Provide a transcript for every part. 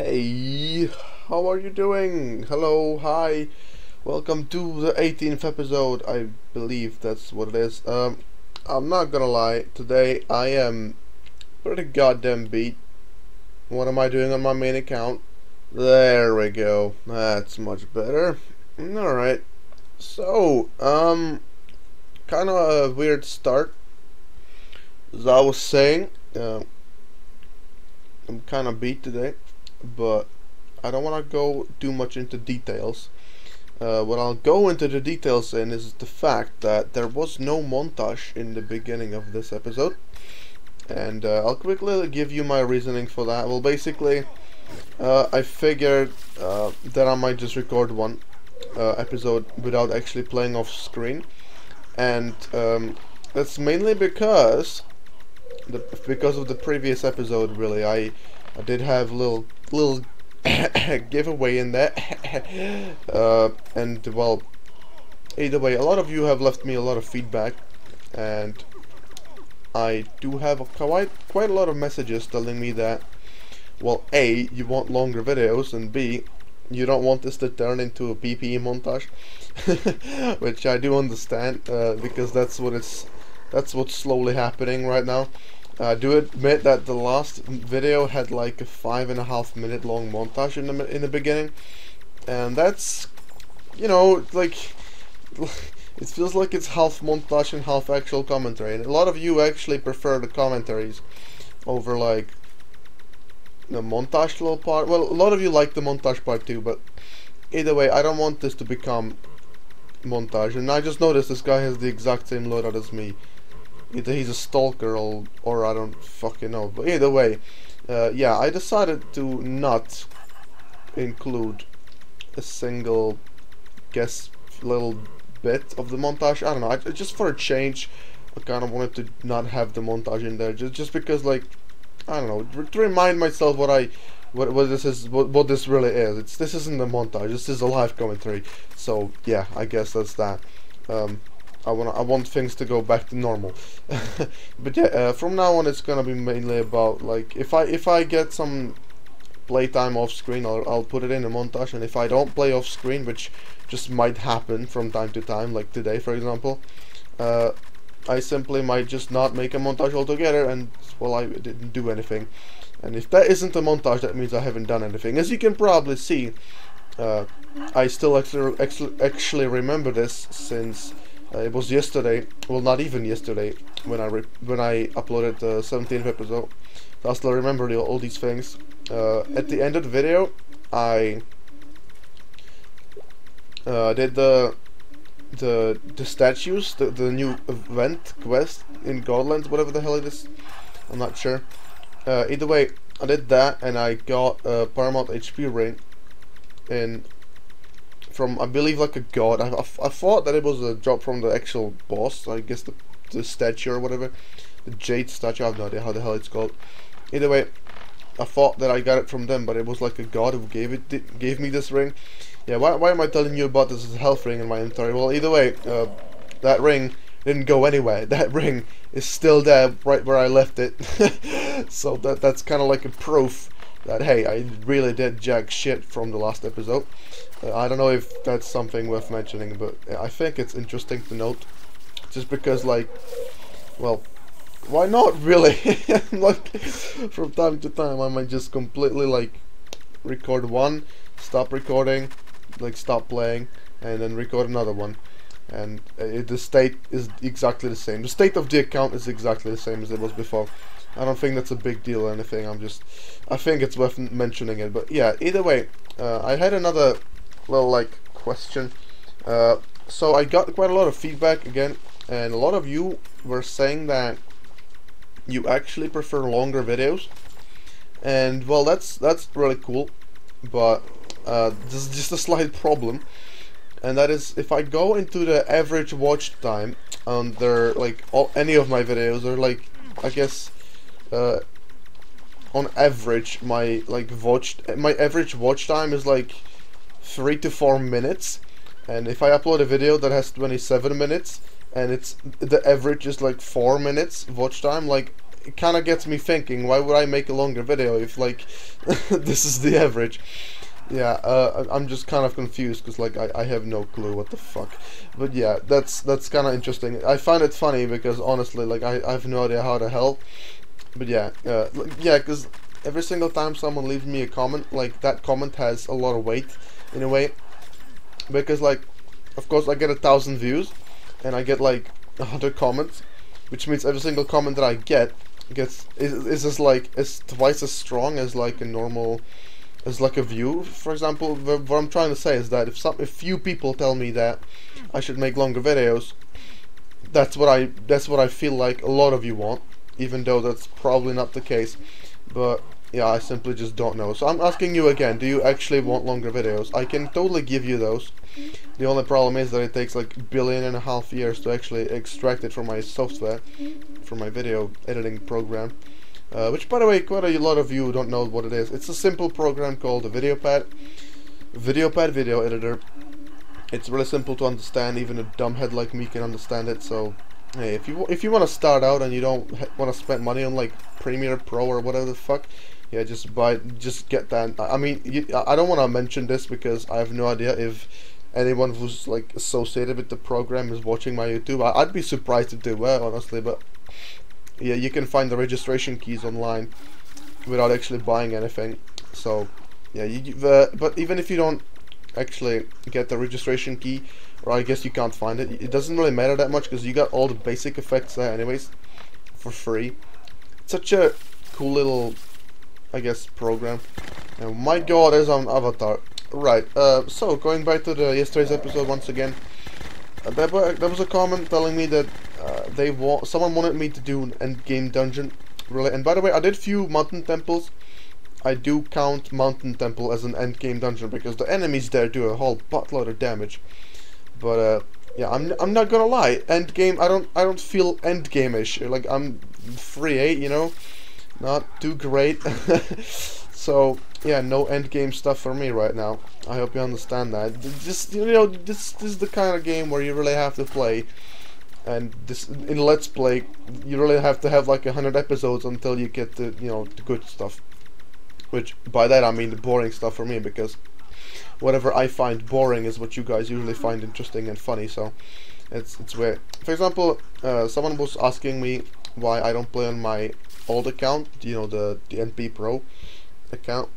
Hey, how are you doing? Hello, hi, welcome to the 18th episode. I believe that's what it is. I'm not gonna lie, today I am pretty goddamn beat. What am I doing on my main account? There we go, that's much better. Alright, so, kind of a weird start. As I was saying, I'm kind of beat today, but I don't want to go too much into details. What I'll go into the details in is the fact that there was no montage in the beginning of this episode, and I'll quickly give you my reasoning for that. Well, basically, I figured that I might just record one episode without actually playing off screen, and that's mainly because of the previous episode. Really, I did have little giveaway in there. And well, either way, a lot of you have left me a lot of feedback, and I do have quite a lot of messages telling me that, well, A, you want longer videos, and B, you don't want this to turn into a PPE montage. Which I do understand, because that's what's slowly happening right now. I do admit that the last video had like a 5.5 minute long montage in the beginning, and that's, you know, like, it feels like it's half montage and half actual commentary, and a lot of you actually prefer the commentaries over like the montage little part. Well, a lot of you like the montage part too, but either way, I don't want this to become montage. And I just noticed this guy has the exact same loadout as me. Either he's a stalker or I don't fucking know. But either way, yeah, I decided to not include a single guess little bit of the montage. I don't know. Just for a change, I kind of wanted to not have the montage in there, just because, like, I don't know, to remind myself what this is, what this really is. This isn't a montage. This is a live commentary. So yeah, I guess that's that. I want things to go back to normal. But yeah, from now on it's gonna be mainly about, like, if I get some playtime off screen, I'll put it in a montage, and if I don't play off screen, which just might happen from time to time, like today for example, I simply might just not make a montage altogether, and well, I didn't do anything. And if that isn't a montage, that means I haven't done anything. As you can probably see, I still actually remember this, since it was yesterday, well, not even yesterday, when I uploaded the 17th episode. So I still remember all these things. At the end of the video, I did the statues, the new event quest in Godlands, whatever the hell it is. I'm not sure. Either way, I did that, and I got a paramount HP ring from, I believe, like a god. I thought that it was a drop from the actual boss, I guess the statue or whatever, the jade statue. I have no idea how the hell it's called. Either way, I thought that I got it from them, but it was like a god who gave me this ring. Yeah, why am I telling you about this health ring in my inventory? Well, either way, that ring didn't go anywhere. That ring is still there, right where I left it. So that's kind of like a proof that, hey, I really did jack shit from the last episode. I don't know if that's something worth mentioning, but I think it's interesting to note, just because, like, well, why not, really? Like, from time to time I might just completely, like, record one, stop recording, like, stop playing, and then record another one, and the state is exactly the same. The state of the account is exactly the same as it was before. I don't think that's a big deal or anything. I think it's worth mentioning it. But yeah, either way, I had another little, like, question. So I got quite a lot of feedback again, and a lot of you were saying that you actually prefer longer videos, and well, that's really cool. But there's just a slight problem, and that is, if I go into the average watch time under, like, any of my videos, or, like, I guess on average my average watch time is like 3 to 4 minutes, and if I upload a video that has 27 minutes and the average is like 4 minutes watch time, like, it kind of gets me thinking, why would I make a longer video if like this is the average? Yeah, I'm just kind of confused because like I have no clue what the fuck. But yeah, that's kind of interesting. I find it funny because honestly, like I have no idea how the hell. But yeah, yeah, because every single time someone leaves me a comment, like that comment has a lot of weight in a way. Because like, of course I get 1,000 views, and I get like 100 comments, which means every single comment that I get is just like is twice as strong as like a normal. As like a view, for example. What I'm trying to say is that if few people tell me that I should make longer videos, that's what I feel like a lot of you want, even though that's probably not the case. But yeah, I simply just don't know. So I'm asking you again, do you actually want longer videos? I can totally give you those. The only problem is that it takes like 1.5 billion years to actually extract it from my software, from my video editing program. Which, by the way, quite a lot of you don't know what it is. It's a simple program called a VideoPad video editor. It's really simple to understand. Even a dumbhead like me can understand it. So, hey, if you want to start out and you don't want to spend money on like Premiere Pro or whatever the fuck, yeah, just get that. I mean, I don't want to mention this because I have no idea if anyone who's like associated with the program is watching my YouTube. I'd be surprised if they were, honestly, but. Yeah, you can find the registration keys online without actually buying anything. So, yeah, but even if you don't actually get the registration key, or I guess you can't find it, it doesn't really matter that much because you got all the basic effects there anyways for free. It's such a cool little, I guess, program. And my god, there's an avatar. Right, so going back to the yesterday's episode once again. There was a comment telling me that someone wanted me to do an endgame dungeon, really. And by the way, I did few mountain temples. I do count mountain temple as an endgame dungeon because the enemies there do a whole buttload of damage. But yeah, I'm not gonna lie, endgame. I don't feel endgame-ish. Like I'm 3-8, you know, not too great. So yeah, no endgame stuff for me right now. I hope you understand that. Just, you know, this is the kind of game where you really have to play, and this in Let's Play you really have to have like 100 episodes until you get the, you know, the good stuff. Which by that I mean the boring stuff for me, because whatever I find boring is what you guys usually find interesting and funny. So it's weird. For example, someone was asking me why I don't play on my old account, you know, the NP Pro account,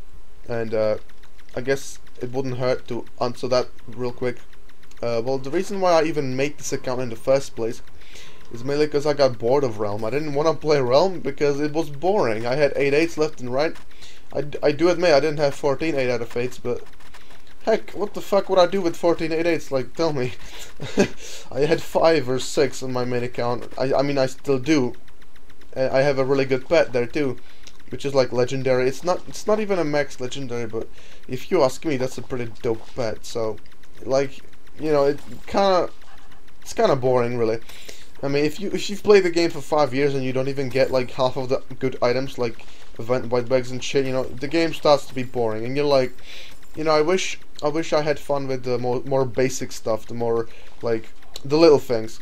and I guess it wouldn't hurt to answer that real quick. Well, the reason why I even made this account in the first place is mainly because I got bored of Realm. I didn't want to play Realm because it was boring. I had 8/8s left and right. I do admit I didn't have 14 8 out of 8s, but heck, what the fuck would I do with 14 8/8s? Like, tell me. I had 5 or 6 on my main account. I mean, I still do. I have a really good pet there too, which is like legendary. It's not even a max legendary, but if you ask me, that's a pretty dope pet. So, like, you know, it's kind of boring, really. I mean, if you've played the game for 5 years and you don't even get like half of the good items, like event white bags and shit, you know, the game starts to be boring, and you're like, you know, I wish I had fun with the more basic stuff, the more like the little things.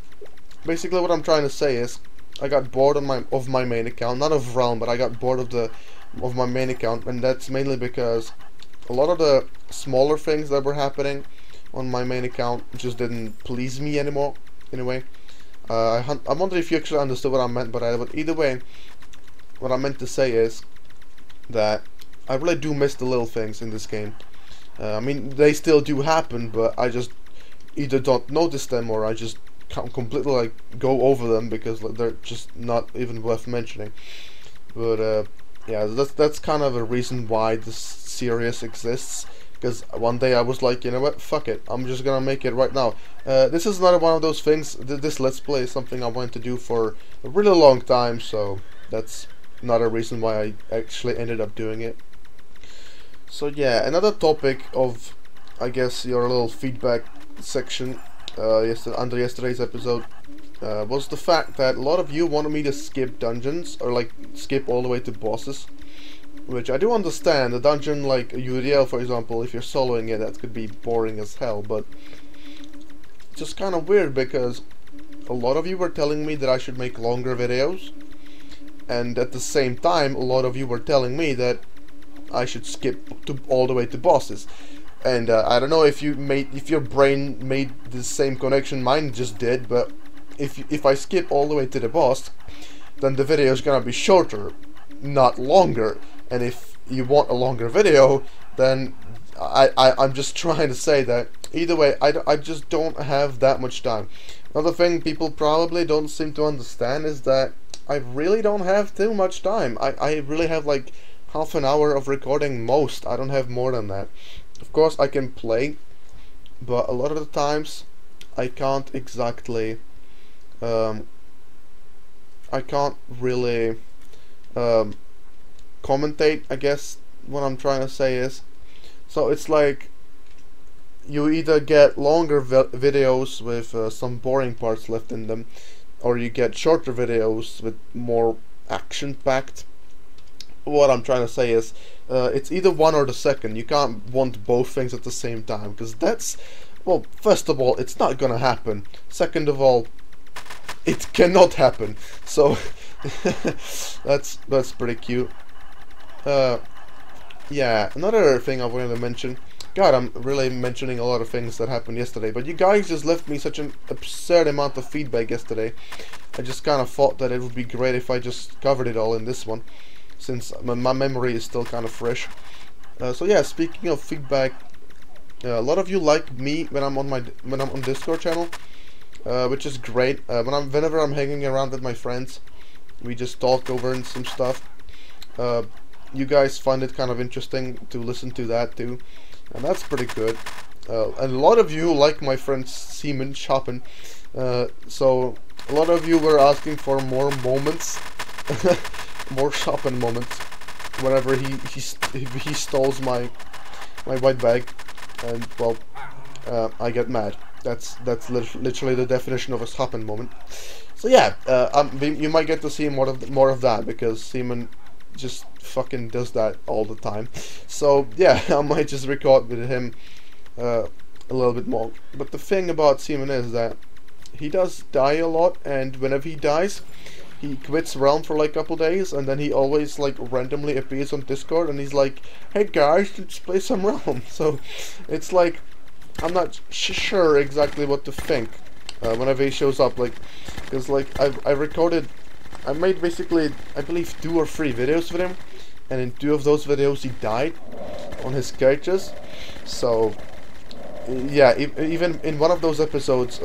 Basically, what I'm trying to say is, I got bored of my main account, not of Realm, but I got bored of my main account, and that's mainly because a lot of the smaller things that were happening on my main account just didn't please me anymore. In a way, I wonder if you actually understood what I meant, but either way, what I meant to say is that I really do miss the little things in this game. I mean, they still do happen, but I just either don't notice them or I just can't completely like go over them because they're just not even worth mentioning. But yeah, that's kind of a reason why this series exists. Because one day I was like, you know what, fuck it, I'm just gonna make it right now. This is not one of those things. This Let's Play is something I wanted to do for a really long time, so that's not a reason why I actually ended up doing it. So yeah, another topic of, I guess, your little feedback section under yesterday's episode was the fact that a lot of you wanted me to skip dungeons, or like skip all the way to bosses. Which I do understand. A dungeon like UDL, for example, if you're soloing it, that could be boring as hell, but it's just kind of weird because a lot of you were telling me that I should make longer videos, and at the same time, a lot of you were telling me that I should skip all the way to bosses. And I don't know if your brain made the same connection mine just did, but if I skip all the way to the boss, then the video is gonna be shorter, not longer. And if you want a longer video, then I'm just trying to say that either way, I just don't have that much time. Another thing people probably don't seem to understand is that I really don't have too much time. I really have like half an hour of recording most. I don't have more than that. Of course I can play, but a lot of the times I can't exactly I can't really commentate, I guess what I'm trying to say is. So it's like you either get longer videos with some boring parts left in them, or you get shorter videos with more action-packed. What I'm trying to say is, it's either one or the second. You can't want both things at the same time, because that's, well, first of all, it's not gonna happen. Second of all, it cannot happen. So that's pretty cute. Yeah, another thing I wanted to mention. God, I'm really mentioning a lot of things that happened yesterday, but you guys just left me such an absurd amount of feedback yesterday. I just kind of thought that it would be great if I just covered it all in this one, since my memory is still kind of fresh. So yeah, speaking of feedback, a lot of you like me when I'm on Discord channel, which is great. Whenever I'm hanging around with my friends, we just talk over and some stuff. You guys find it kind of interesting to listen to that too, and that's pretty good. And a lot of you like my friend Seaman Chopin, so a lot of you were asking for more moments, more Chopin moments, whenever he stole my white bag, and well, I get mad. That's literally the definition of a Chopin moment. So yeah, you might get to see more of that, because Seaman just fucking does that all the time. So yeah, I might just record with him a little bit more. But the thing about Seaman is that he does die a lot, and whenever he dies, he quits Realm for like a couple days, and then he always like randomly appears on Discord, and he's like, "Hey guys, let's play some Realm." So it's like, I'm not sure exactly what to think whenever he shows up, like, because like I made basically, I believe, 2 or 3 videos with him, and in 2 of those videos he died on his characters. So yeah, even in one of those episodes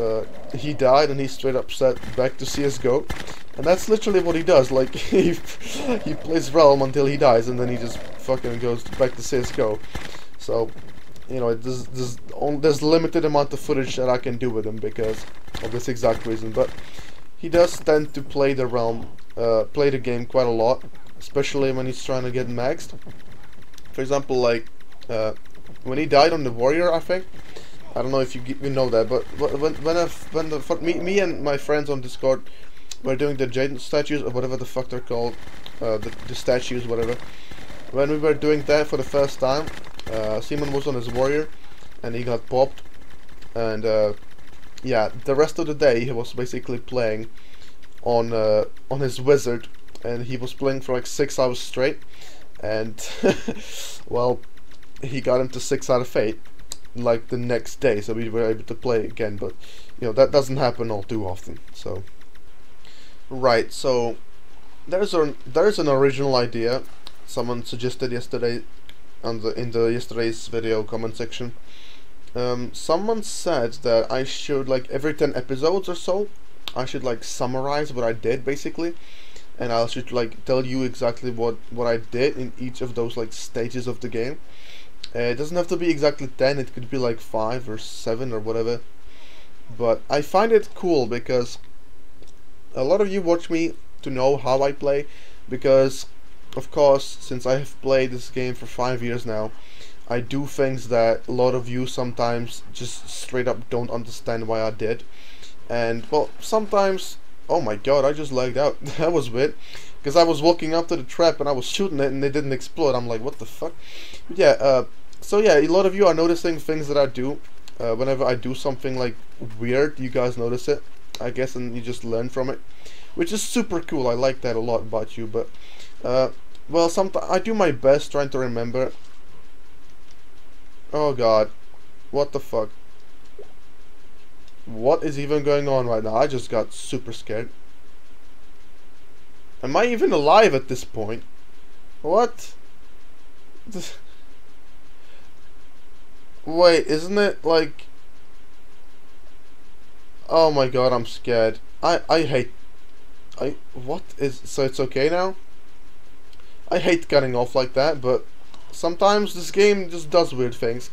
he died, and he straight up set back to CSGO, and that's literally what he does. Like he plays Realm until he dies, and then he just fucking goes back to CSGO. So you know, there's limited amount of footage that I can do with him because of this exact reason. But he does tend to play the Realm, play the game quite a lot, especially when he's trying to get maxed. For example, like when he died on the Warrior, I think. I don't know if you know that, but when me and my friends on Discord were doing the Jade statues, or whatever the fuck they're called, the statues, whatever. When we were doing that for the first time, Seaman was on his Warrior, and he got popped, and yeah, the rest of the day he was basically playing on his Wizard, and he was playing for like 6 hours straight, and well, he got him to 6 out of 8 like the next day, so we were able to play again. But you know, that doesn't happen all too often. So right, so there's an original idea someone suggested yesterday in the yesterday's video comment section. Someone said that I should, like, every 10 episodes or so, I should like summarize what I did basically, and I should like tell you exactly what I did in each of those like stages of the game. It doesn't have to be exactly 10, it could be like 5 or 7 or whatever. But I find it cool because a lot of you watch me to know how I play, because of course, since I have played this game for 5 years now, I do things that a lot of you sometimes just straight up don't understand why I did. And well, sometimes, oh my god, I just lagged out. That was weird, because I was walking up to the trap and I was shooting it and it didn't explode. I'm like, what the fuck? But yeah, so yeah, a lot of you are noticing things that I do. Whenever I do something like weird, you guys notice it, I guess, and you just learn from it. which is super cool. I like that a lot about you, but well, sometimes I do my best trying to remember. Oh god, what the fuck? What is even going on right now? I just got super scared. Am I even alive at this point? What? Wait, isn't it like... Oh my god, I'm scared. I hate... What is... So it's okay now? I hate cutting off like that, but sometimes this game just does weird things.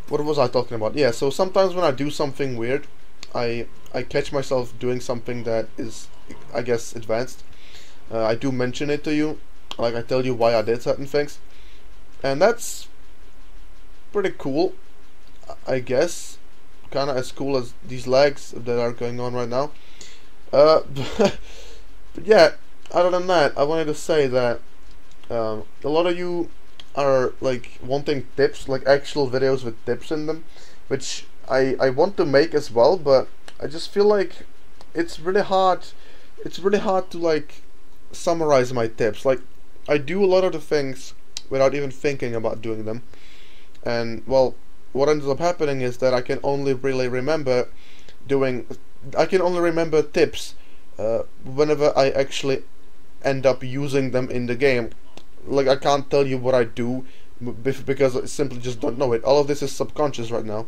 What was I talking about? Yeah, so sometimes when I do something weird, I catch myself doing something that is, I guess, advanced. I do mention it to you, like I tell you why I did certain things, and that's pretty cool, I guess. Kind of as cool as these lags that are going on right now. But yeah, other than that, I wanted to say that a lot of you are like wanting tips, like actual videos with tips in them, which I want to make as well, but I just feel like it's really hard. It's really hard to like summarize my tips. Like, I do a lot of the things without even thinking about doing them, and well, what ends up happening is that I can only really remember tips whenever I actually end up using them in the game. Like, I can't tell you what I do because I simply just don't know it. All of this is subconscious right now,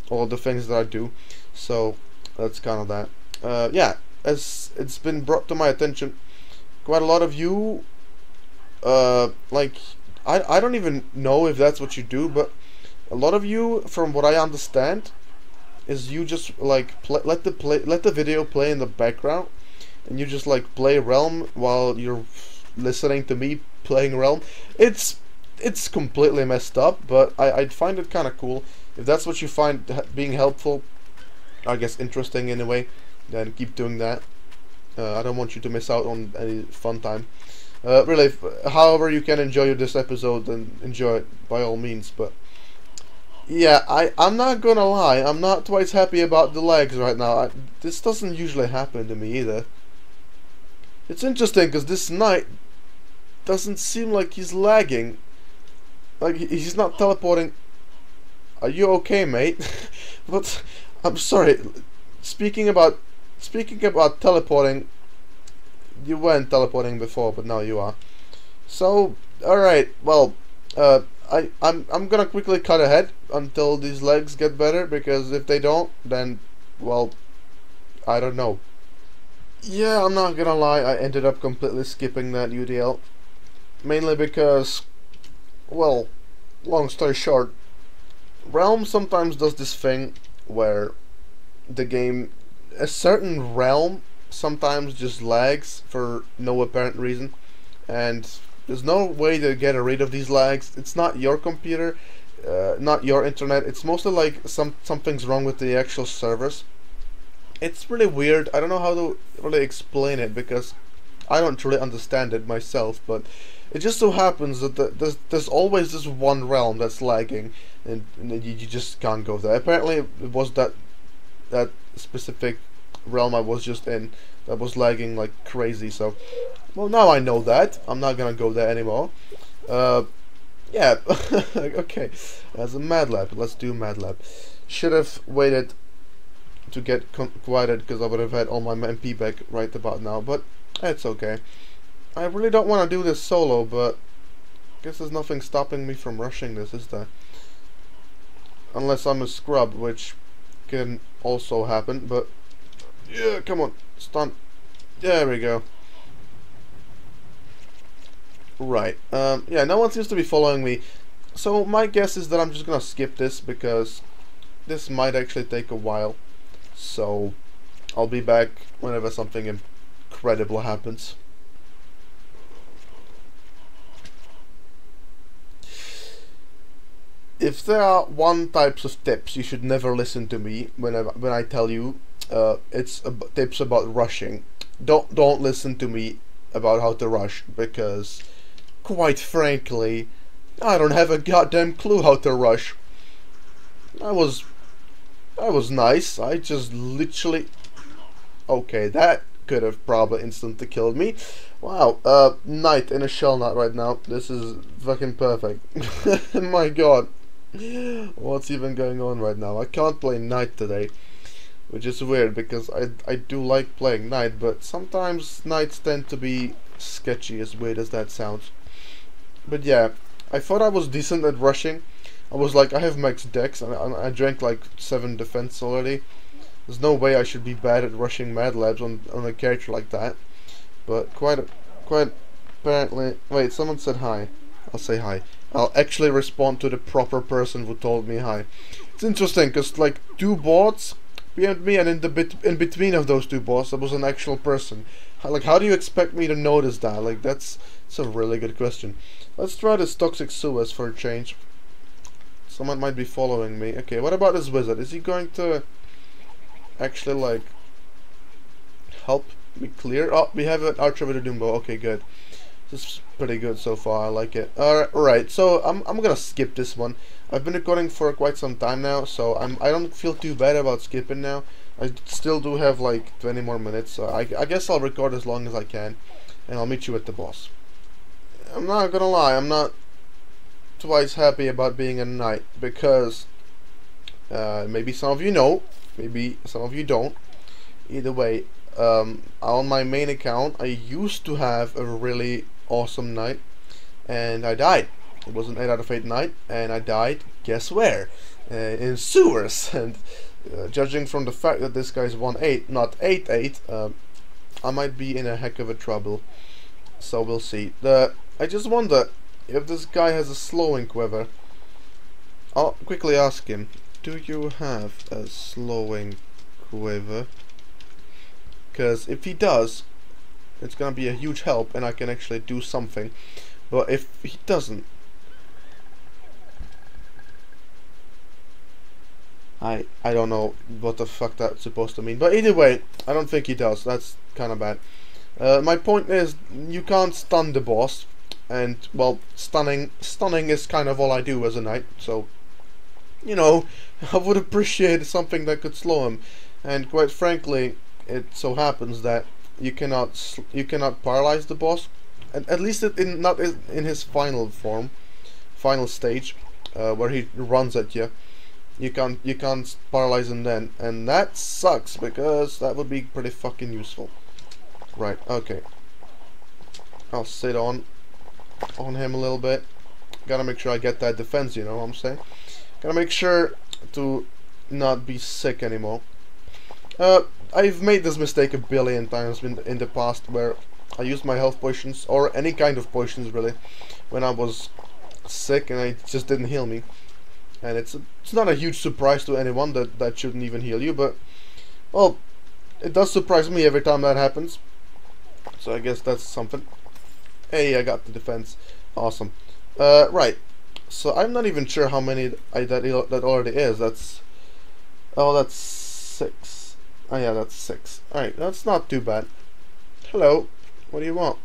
all of the things that I do, so that's kind of that. Yeah, as it's been brought to my attention, quite a lot of you, like, I don't even know if that's what you do, but a lot of you, from what I understand, is you just like let the video play in the background, and you just like play Realm while you're listening to me playing Realm. It's completely messed up, but I'd find it kind of cool. If that's what you find being helpful, I guess interesting in a way, then keep doing that. I don't want you to miss out on any fun time. Really, however you can enjoy this episode, then enjoy it by all means. But yeah, I'm not gonna lie, I'm not twice happy about the lags right now. This doesn't usually happen to me either. It's interesting because this knight doesn't seem like he's lagging. Like, he's not teleporting. Are you okay, mate? But I'm sorry. Speaking about teleporting, you weren't teleporting before, but now you are. So, all right. Well, I'm gonna quickly cut ahead until these legs get better, because if they don't, then, well, I don't know. Yeah, I'm not gonna lie, I ended up completely skipping that UDL, mainly because, well, long story short, Realm sometimes does this thing where the game, a certain realm sometimes just lags for no apparent reason, and there's no way to get rid of these lags. It's not your computer, not your internet. It's mostly like something's wrong with the actual servers. It's really weird. I don't know how to really explain it because I don't really understand it myself, but it just so happens that there's always this one realm that's lagging, and you just can't go there. Apparently it was that specific realm I was just in that was lagging like crazy, so well, now I know that. I'm not gonna go there anymore. Yeah, okay. As a Mad Lab, let's do Mad Lab. Should have waited to get quieted because I would have had all my MP back right about now, but it's okay. I really don't want to do this solo, but I guess there's nothing stopping me from rushing this, is there? Unless I'm a scrub, which can also happen, but yeah, come on, stunt. There we go. Right, yeah, no one seems to be following me, so my guess is that I'm just gonna skip this because this might actually take a while. So I'll be back whenever something incredible happens. If there are one types of tips you should never listen to me when I tell you, it's tips about rushing. Don't listen to me about how to rush, because quite frankly, I don't have a goddamn clue how to rush. That was nice. I just literally... Okay, that could have probably instantly killed me. Wow, knight in a shell knot right now. This is fucking perfect. My god. What's even going on right now? I can't play knight today, which is weird because I do like playing knight, but sometimes knights tend to be sketchy, as weird as that sounds. But yeah, I thought I was decent at rushing. I was like, I have max dex, and I drank like 7 defense already. There's no way I should be bad at rushing Mad Labs on a character like that. But quite apparently... Wait, someone said hi. I'll say hi. I'll actually respond to the proper person who told me hi. It's interesting, because like 2 bots behind me, and in between of those 2 bots, there was an actual person. Like, how do you expect me to notice that? Like, that's a really good question. Let's try this Toxic Suez for a change. Someone might be following me. Okay, what about this wizard? Is he going to actually, like, help me clear? Oh, we have an Archer with a Doombow. Okay, good. This is pretty good so far. I like it. Alright, so I'm gonna skip this one. I've been recording for quite some time now, so I don't feel too bad about skipping now. I still do have like 20 more minutes, so I guess I'll record as long as I can, and I'll meet you at the boss. I'm not gonna lie, I'm not twice happy about being a knight, because maybe some of you know, maybe some of you don't. Either way, on my main account I used to have a really awesome knight, and I died. It was an 8 out of 8 knight, and I died, guess where? In sewers. And judging from the fact that this guy's 1-8, not 8-8, I might be in a heck of a trouble. So we'll see. I just wonder if this guy has a slowing quiver. I'll quickly ask him, do you have a slowing quiver? Because if he does, it's gonna be a huge help and I can actually do something. But if he doesn't, I don't know what the fuck that's supposed to mean. But either way, I don't think he does. That's kind of bad. My point is, you can't stun the boss, and well, stunning is kind of all I do as a knight. So, you know, I would appreciate something that could slow him. And quite frankly, it so happens that you cannot paralyze the boss, at least not in his final form, final stage, where he runs at you. You can't paralyze him then, and that sucks because that would be pretty fucking useful. Right, okay. I'll sit on him a little bit. Gotta make sure I get that defense, you know what I'm saying? Gotta make sure to not be sick anymore. I've made this mistake a billion times in the past, where I used my health potions, or any kind of potions really, when I was sick and it just didn't heal me. And it's not a huge surprise to anyone that shouldn't even heal you, but well, it does surprise me every time that happens. So I guess that's something. Hey, I got the defense. Awesome. Right. So I'm not even sure how many that already is. That's 6. Oh yeah, that's 6. Alright, that's not too bad. Hello. What do you want?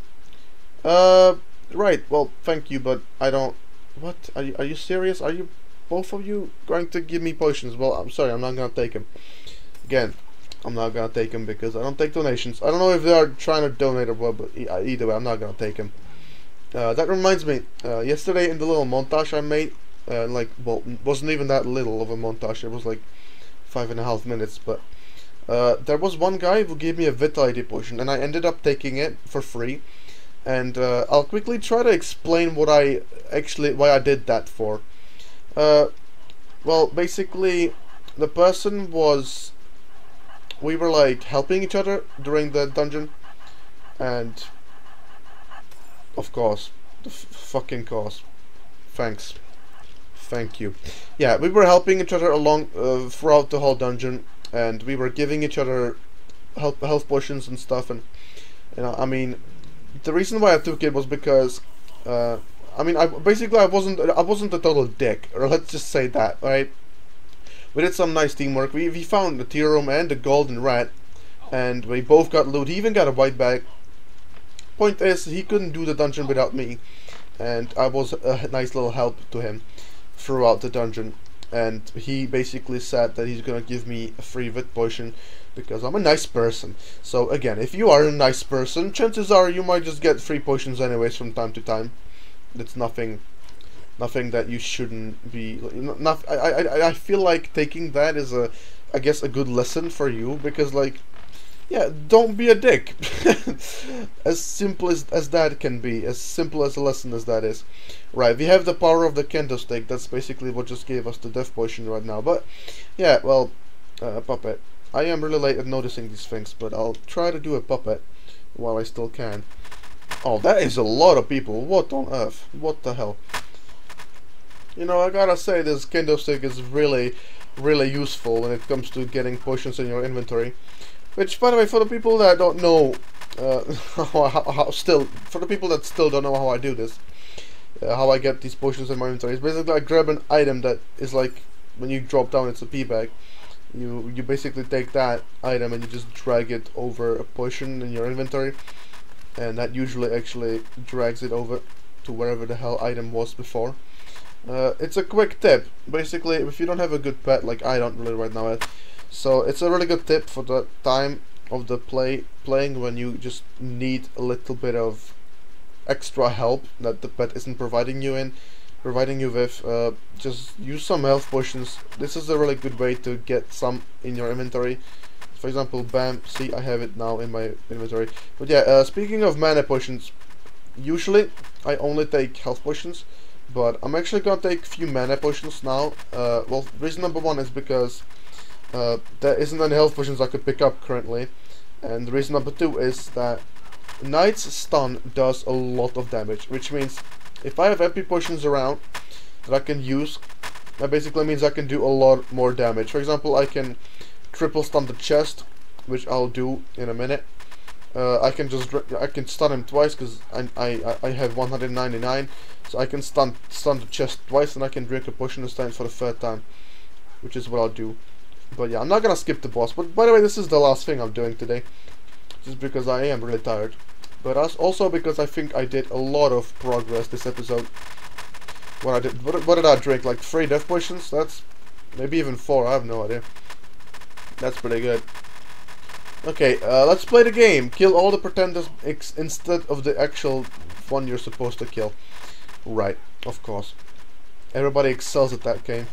Right. Well, thank you, but I don't. What? Are you serious? Are you both of you going to give me potions? Well, I'm sorry, I'm not gonna take them. Again, I'm not gonna take them because I don't take donations. I don't know if they are trying to donate or what, but either way, I'm not gonna take them. That reminds me, yesterday in the little montage I made, like, well, wasn't even that little of a montage, it was like 5.5 minutes, but there was one guy who gave me a vitality potion, and I ended up taking it for free, and I'll quickly try to explain why I did that for. Well, basically, the person was, we were like helping each other during the dungeon, and of course, the fucking course. Thanks. Thank you. Yeah, we were helping each other along throughout the whole dungeon, and we were giving each other health potions and stuff, and you know, I mean, the reason why I took it was because I mean, I wasn't a total dick, or let's just say that, right? We did some nice teamwork. We found the tier room and the golden rat, and we both got loot. He even got a white bag. Point is, he couldn't do the dungeon without me, and I was a nice little help to him throughout the dungeon. And he basically said that he's gonna give me a free vit potion because I'm a nice person. So again, if you are a nice person, chances are you might just get free potions anyways from time to time. It's nothing that you shouldn't be. I feel like taking that is I guess a good lesson for you, because like, yeah, don't be a dick. As simple as that can be, as simple as a lesson as that is. Right, we have the power of the kendo stick. That's basically what just gave us the death potion right now. But yeah, well, puppet. I am really late at noticing these things, but I'll try to do a puppet while I still can. Oh, that is a lot of people. What on earth? What the hell? You know, I gotta say, this kendo stick is really useful when it comes to getting potions in your inventory. Which, by the way, for the people that don't know, for the people that still don't know how I do this, how I get these potions in my inventory, is basically I grab an item that is like, when you drop down, it's a pea bag. You basically take that item and you just drag it over a potion in your inventory, and that usually actually drags it over to wherever the hell item was before. It's a quick tip. Basically, if you don't have a good pet, like I don't really right now, so it's a really good tip for the time of the playing when you just need a little bit of extra help that the pet isn't providing you with. Just use some health potions. This is a really good way to get some in your inventory. For example, bam, see, I have it now in my inventory. But yeah, speaking of mana potions, usually I only take health potions, but I'm actually gonna take a few mana potions now. Well, reason number one is because there isn't any health potions I could pick up currently, and the reason number two is that Knight's stun does a lot of damage, which means if I have MP potions around that I can use, that basically means I can do a lot more damage. For example, I can triple stun the chest, which I'll do in a minute. I can stun him twice because I have 199, so I can stun the chest twice, and I can drink a potion this time for the third time, which is what I'll do. But yeah, I'm not gonna skip the boss. But by the way, this is the last thing I'm doing today, just because I am really tired. But also because I think I did a lot of progress this episode. What did I drink? Like 3 death potions? That's maybe even 4. I have no idea. That's pretty good. Okay, let's play the game. Kill all the pretenders instead of the actual one you're supposed to kill. Right, of course. Everybody excels at that game.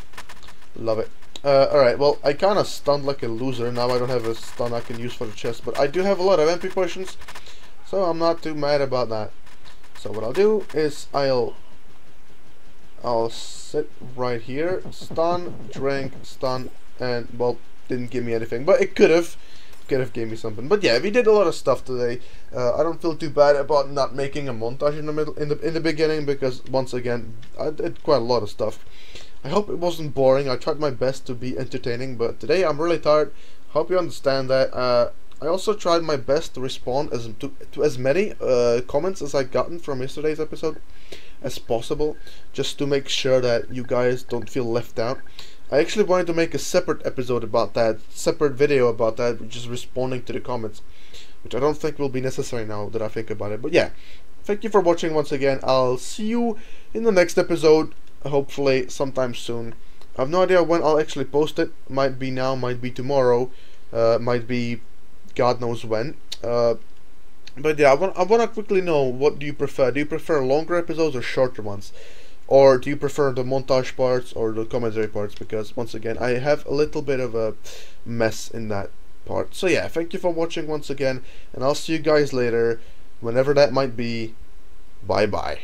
Love it. Alright, well, I kinda stunned like a loser. Now I don't have a stun I can use for the chest, but I do have a lot of MP potions, so I'm not too mad about that. So what I'll do is I'll sit right here, stun, drink, stun, and, well, didn't give me anything, but it could have gave me something. But yeah, we did a lot of stuff today. I don't feel too bad about not making a montage in the middle, in the beginning, because once again I did quite a lot of stuff. I hope it wasn't boring. I tried my best to be entertaining, but today I'm really tired. Hope you understand that. I also tried my best to respond to as many comments as I gotten from yesterday's episode as possible, just to make sure that you guys don't feel left out. I actually wanted to make a separate episode about that, separate video about that, which is responding to the comments, which I don't think will be necessary now that I think about it. But yeah, thank you for watching once again. I'll see you in the next episode, hopefully sometime soon. I have no idea when I'll actually post it. Might be now, might be tomorrow, might be God knows when. But yeah, I want to quickly know, what do you prefer? Do you prefer longer episodes or shorter ones? Or do you prefer the montage parts or the commentary parts? Because once again, I have a little bit of a mess in that part. So yeah, thank you for watching once again, and I'll see you guys later, whenever that might be. Bye bye.